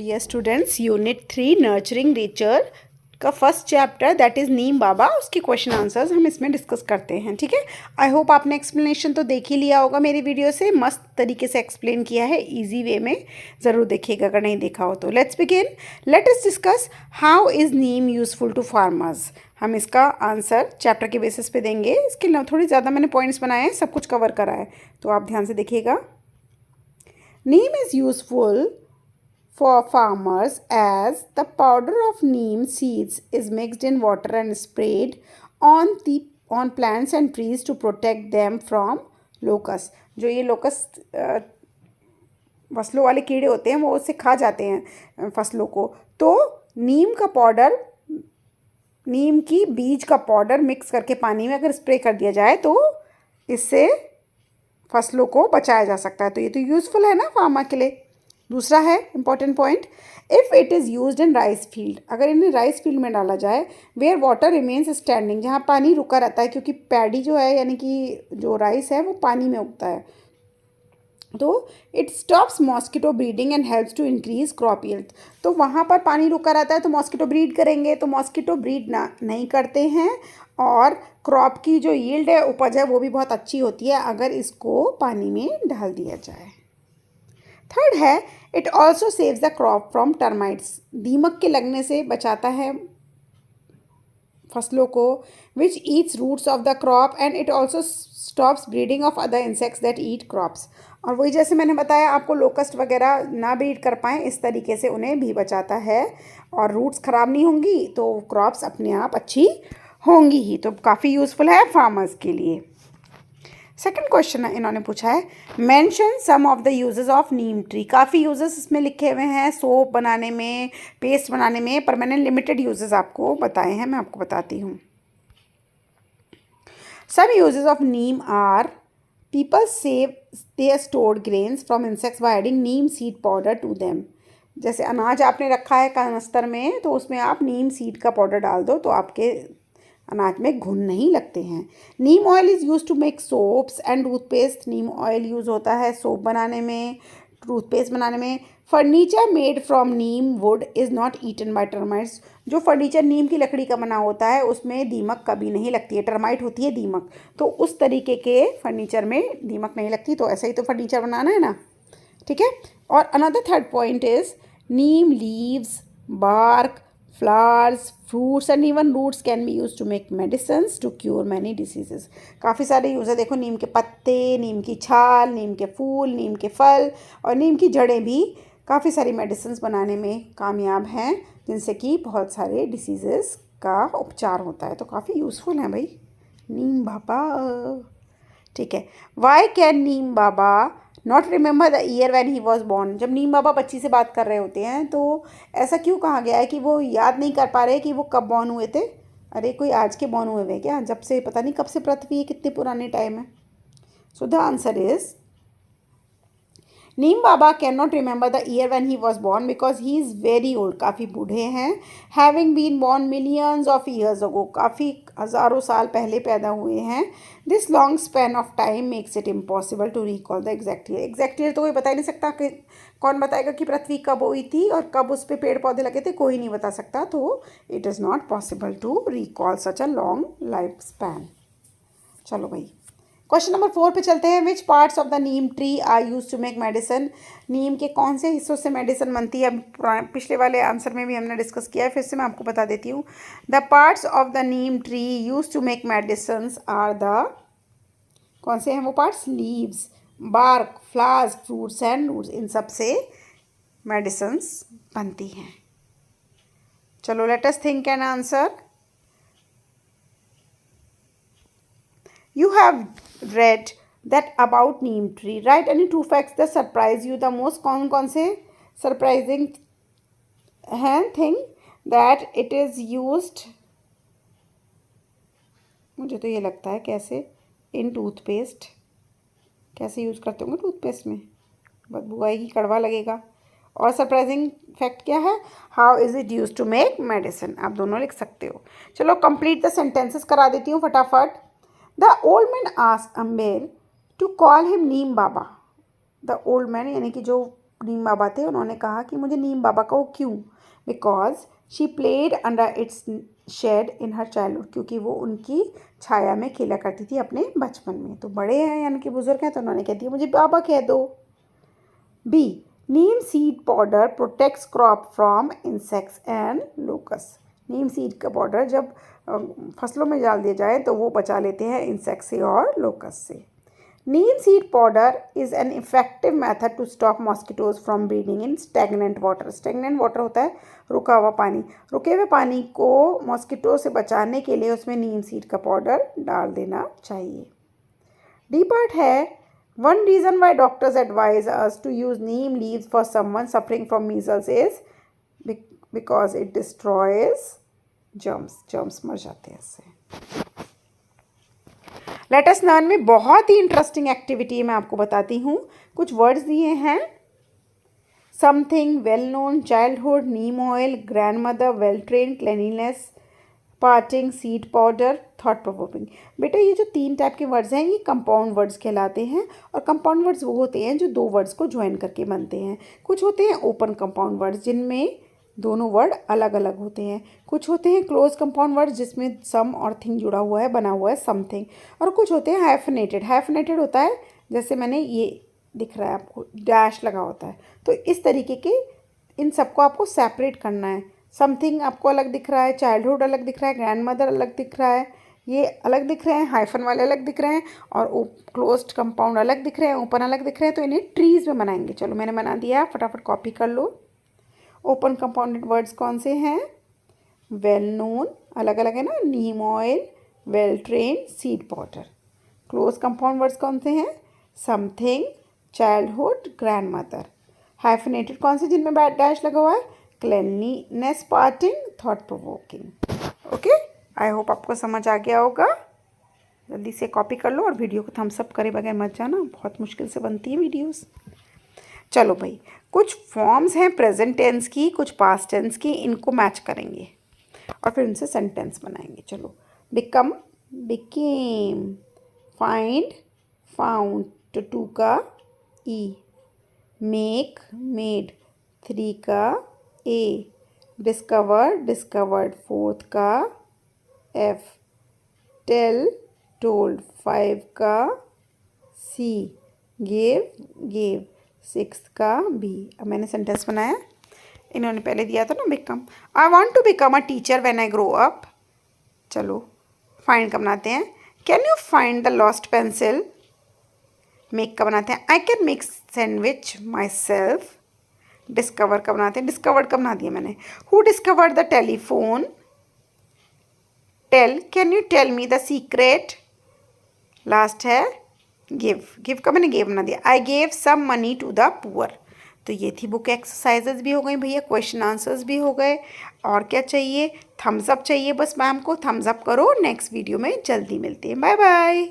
Dear students, unit 3 nurturing nature का first chapter that is Neem Baba, उसके question answers हम इसमें डिस्कस करते हैं। ठीक है, आई होप आपने एक्सप्लेनेशन तो देख ही लिया होगा मेरी वीडियो से। मस्त तरीके से एक्सप्लेन किया है, इजी वे में। ज़रूर देखिएगा अगर नहीं देखा हो तो। Let's begin. Let us discuss how is neem useful to farmers. हम इसका आंसर चैप्टर के बेसिस पे देंगे। इसके लिए थोड़ी ज़्यादा मैंने पॉइंट्स बनाए हैं, सब कुछ कवर करा है, तो आप ध्यान से देखिएगा। Neem is useful for farmers as the powder of neem seeds is mixed in water and sprayed on plants and trees to protect them from locusts. जो ये लोकस्ट फसलों वाले कीड़े होते हैं वो उससे खा जाते हैं फसलों को। तो नीम का पाउडर, नीम की बीज का पाउडर मिक्स करके पानी में अगर स्प्रे कर दिया जाए तो इससे फसलों को बचाया जा सकता है। तो ये तो यूज़फुल है ना फार्मर के लिए। दूसरा है important point, if it is used in rice field, अगर इन्हें राइस फील्ड में डाला जाए, वेयर वाटर रिमेन्स स्टैंडिंग, जहाँ पानी रुका रहता है, क्योंकि पैडी जो है यानी कि जो राइस है वो पानी में उगता है, तो it stops mosquito breeding and helps to increase crop yield. तो वहाँ पर पानी रुका रहता है तो मॉस्किटो ब्रीड करेंगे, तो मॉस्किटो ब्रीड ना नहीं करते हैं और क्रॉप की जो यील्ड है, उपज है, वो भी बहुत अच्छी होती है अगर इसको पानी में डाल दिया जाए। थर्ड है, it also saves the crop from termites, दीमक के लगने से बचाता है फसलों को, which eats roots of the crop and it also stops breeding of other insects that eat crops. और वही जैसे मैंने बताया आपको, लोकस्ट वगैरह ना ब्रीड कर पाएँ, इस तरीके से उन्हें भी बचाता है और रूट्स ख़राब नहीं होंगी तो क्रॉप्स अपने आप अच्छी होंगी ही। तो काफ़ी यूज़फुल है फार्मर्स के लिए। सेकंड क्वेश्चन इन्होंने पूछा है, mention some of the uses of neem tree. काफ़ी यूजेस इसमें लिखे हुए हैं, सोप बनाने में, पेस्ट बनाने में, पर मैंने लिमिटेड यूजेस आपको बताए हैं, मैं आपको बताती हूँ। Some uses of neem are, people save their stored grains from insects by adding neem seed powder to them. जैसे अनाज आपने रखा है कनस्तर में, तो उसमें आप नीम सीड का पाउडर डाल दो तो आपके अनाज में घुन नहीं लगते हैं। Neem oil is use to make soaps and toothpaste. Neem oil use होता है सोप बनाने में, टूथपेस्ट बनाने में। Furniture made from neem wood is not eaten by termites. जो फर्नीचर नीम की लकड़ी का बना होता है उसमें दीमक कभी नहीं लगती है, टर्माइट होती है दीमक, तो उस तरीके के फर्नीचर में दीमक नहीं लगती। तो ऐसा ही तो फर्नीचर बनाना है ना, ठीक है। और another third point is neem leaves, bark, flowers, fruits and even roots can be used to make medicines to cure many diseases. काफ़ी सारे यूज़ है, देखो नीम के पत्ते, नीम की छाल, नीम के फूल, नीम के फल और नीम की जड़ें भी काफ़ी सारी मेडिसिन्स बनाने में कामयाब हैं, जिनसे कि बहुत सारे डिसीज़ेस का उपचार होता है। तो काफ़ी यूज़फुल है भाई नीम बाबा, ठीक है। Why can Neem Baba not remember the year when he was born. जब नीम बाबा बच्ची से बात कर रहे होते हैं तो ऐसा क्यों कहा गया है कि वो याद नहीं कर पा रहे कि वो कब बॉर्न हुए थे? अरे कोई आज के बॉर्न हुए हुए क्या? जब से पता नहीं कब से पृथ्वी है, कितने पुराने टाइम है। So the answer is Neem Baba can not remember the year when he was born because he is very old, काफ़ी बूढ़े हैं। Having been born millions of years ago, काफ़ी हज़ारों साल पहले पैदा हुए हैं। This long span of time makes it impossible to recall the exact year. Exact year तो कोई बता ही नहीं सकता कि कौन बताएगा कि पृथ्वी कब हुई थी और कब उस पर पेड़ पौधे लगे थे, कोई नहीं बता सकता। तो it is not possible to recall such a long life span. चलो भाई क्वेश्चन नंबर 4 पे चलते हैं। Which parts of the neem tree are use to make medicine. नीम के कौन से हिस्सों से मेडिसिन बनती है? अब पिछले वाले आंसर में भी हमने डिस्कस किया है, फिर से मैं आपको बता देती हूँ। The parts of the neem tree use to make medicine are the, कौन से हैं वो parts? Leaves, bark, flowers, fruits and roots. इन सब से मेडिसिन्स बनती हैं। चलो let us think an answer. You have read that about neem tree. Write any 2 facts that surprise you the most. कौन से surprising हैं thing that it is used, मुझे तो ये लगता है कैसे, in toothpaste, कैसे यूज़ करते होंगे टूथपेस्ट में, बदबू आएगी, कड़वा लगेगा। और सरप्राइजिंग फैक्ट क्या है? How is it use to make medicine. आप दोनों लिख सकते हो। चलो कंप्लीट द सेंटेंसेस करा देती हूँ फटाफट। The old man asked Ambir to call him Neem Baba. The old man यानी कि जो नीम बाबा थे, उन्होंने कहा कि मुझे नीम बाबा कहो। क्यों? Because she played under its shade in her childhood, क्योंकि वो उनकी छाया में खेला करती थी अपने बचपन में। तो बड़े हैं यानी कि बुजुर्ग हैं, तो उन्होंने कह दिया मुझे बाबा कह दो। B, neem seed powder protects crop from insects and locust. Neem seed का पाउडर जब फसलों में डाल दिया जाए तो वो बचा लेते हैं इंसेक्ट से और लोकस से। Neem seed powder is an effective method to stop mosquitoes from breeding in stagnant water. Stagnant water होता है रुका हुआ पानी। रुके हुए पानी को मॉस्किटो से बचाने के लिए उसमें नीम सीड का पाउडर डाल देना चाहिए। डी पार्ट है, one reason why doctors advise us to use neem leaves for someone suffering from measles is because it destroys germs. Germs मर जाते हैं इससे। लेट अस लर्न में बहुत ही इंटरेस्टिंग एक्टिविटी मैं आपको बताती हूँ। कुछ वर्ड्स दिए हैं, something, well known, childhood, neem oil, grand mother, well train, cleanliness, parting, seed powder, thought provoking. बेटा ये जो 3 टाइप के वर्ड्स हैं ये कंपाउंड वर्ड्स कहलाते हैं, और कंपाउंड वर्ड्स वो होते हैं जो 2 वर्ड्स को ज्वाइन करके बनते हैं। कुछ होते हैं ओपन कंपाउंड वर्ड्स जिनमें दोनों वर्ड अलग अलग होते हैं। कुछ होते हैं क्लोज कंपाउंड वर्ड्स जिसमें सम और थिंग जुड़ा हुआ है, बना हुआ है समथिंग। और कुछ होते हैं हाइफनेटेड। हाइफनेटेड होता है जैसे मैंने ये दिख रहा है आपको, डैश लगा होता है। तो इस तरीके के इन सबको आपको सेपरेट करना है। समथिंग आपको अलग दिख रहा है, चाइल्डहुड अलग दिख रहा है, ग्रैंड मदर अलग दिख रहा है, ये अलग दिख रहे हैं, हाइफन वाले अलग दिख रहे हैं, और क्लोज्ड कंपाउंड अलग दिख रहे हैं, ओपन अलग दिख रहे हैं। तो इन्हें ट्रीज में बनाएंगे। चलो मैंने बना दिया, फटाफट कॉपी कर लो। ओपन कंपाउंडेड वर्ड्स कौन से हैं? वेल नोन अलग अलग है ना, neem oil, well train, seed powder. Close compound words कौन से हैं? Something, childhood, grand mother. Hyphenated कौन से जिनमें डैश लगा हुआ है? Cleanliness, parting, thought provoking. Okay, I hope आपको समझ आ गया होगा। जल्दी से कॉपी कर लो और वीडियो को थम्स अप करे बगैर मत जाना, बहुत मुश्किल से बनती है वीडियोस। चलो भाई, कुछ फॉर्म्स हैं प्रेजेंट टेंस की, कुछ पास्ट टेंस की, इनको मैच करेंगे और फिर उनसे सेंटेंस बनाएंगे। चलो, बिकम, बिकेम, फाइंड, फाउंड, तो 2 का ई, मेक, मेड, 3 का ए, डिस्कवर, डिस्कवर्ड, 4 का एफ, टेल, टोल्ड, 5 का सी, गिव, गिव, 6 का बी। अब मैंने सेंटेंस बनाया, इन्होंने पहले दिया था ना become. I want to become a teacher when I grow up. चलो फाइंड का बनाते हैं, can you find the lost pencil. Make का बनाते हैं, I can make sandwich myself. Discover का बनाते हैं, डिस्कवर्ड का बना दिया मैंने, who discovered the telephone. Tell, can you tell me the secret. Last है गिव, गिव का मैंने गिव बना दिया, I gave some money to the poor. तो ये थी बुक एक्सरसाइजेज भी हो गई भैया, क्वेश्चन आंसर्स भी हो गए। और क्या चाहिए? थम्स अप चाहिए बस मैम को, थम्स अप करो। नेक्स्ट वीडियो में जल्दी मिलते हैं, बाय बाय।